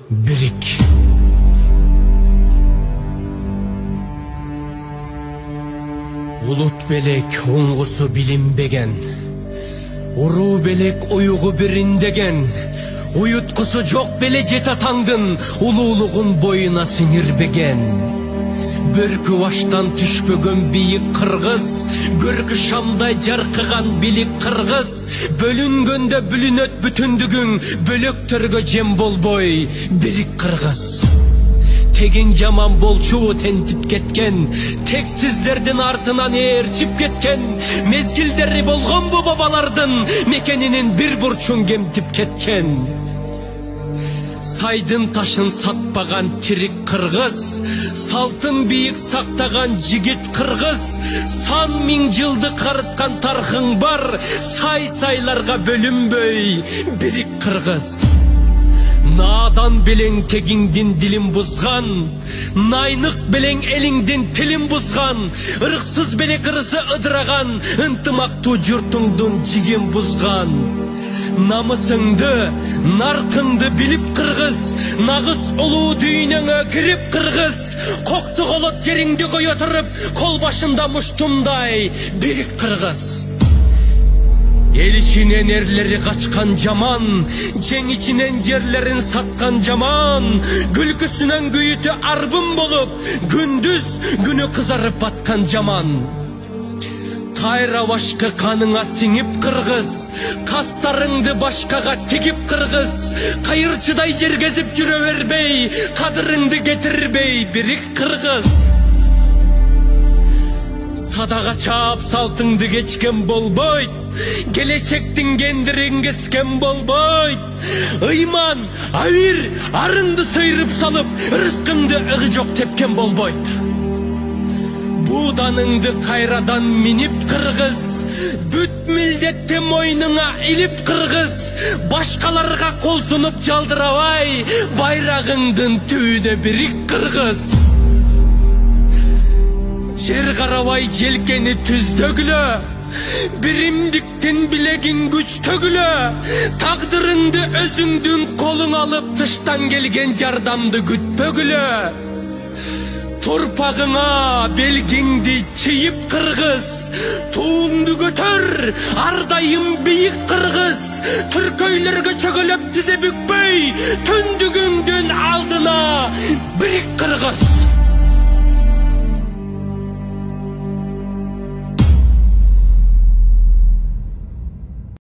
Birik. Ulut belek oңгусу билинбеген, уруу белек уюгу бириндеген, уюткусу жок беле жет атаңдын улуулугун боюна сиңирбеген. Бөркү баштан түшпөгөн бийик кыргыз, көркү шамдай жаркыган билик кыргыз, бөлүнгөндө бүлүнөт бүтүндүгүң, бөлөктөргө жем болбой бирик кыргыз. Тегин жаман болчу тентип кеткен, тексиздердин артынан ээрчип кеткен, мезгилдери болгон бу бабалардын мекенинин бир бурчун кемтип кеткен. Сайдын ташын сатпаган тирик кыргыз, салтын бийик сактаган жигит кыргыз, сан миң жылды карыткан тархың бар, сай-сайларга бөлүнбөй бирик кыргыз. Надан белең тегиңдин дилин бузган, найнык белең элиңдин тилин бузган, ырыксыз белек ырысы ыдыраган, ынтымактуу журтуңдун жигин бузган. Намысыңды, наркыңды билип кыргыз, нагыз улуу дүйнөңө кирип кыргыз, кокту колот жериңди кое туруп, кол башында муштумдай бирик кыргыз. Эл ичинен эрлери качкан жаман, жең ичинен жерлерин саткан жаман, күлкүсүнөн күйүтү арбын болуп, күндүз күнү кызарып баткан жаман. Кайра башкы каныңа сиңип кыргыз, кастарыңды башкага тигип кыргыз, кайырчыдай жергезип жүрө бербей, кадырыңды кетирбей бирик кыргыз. Садага чаап салтыңды кечкен болбойт, келечектин кендирин кескен болбойт. Ыйман, авир, арыңды сыйрып салып, рызкыңды ыгы жок тепкен болбойт. Буданыңды кайрадан минип кыргыз, бүт милдетти мойнуңа илип кыргыз, башкаларга кол сунуп жалдырабай, байрагыңдын түбүнө бирик кыргыз. Жер карабай желкени түздөгүлө, биримдиктин билегин күч төгүлө, тагдырыңды өзүңдүн колуң алып, тыштан келген жардамды күтпөгүлө. Турпагыңа белгиңди чийип кыргыз, туңду көтөр, ар дайым бийик кыргыз, түркөйлөргө чөгөлөп тизе бүкпөй, түндүгүңдүн алдына бирик кыргыз.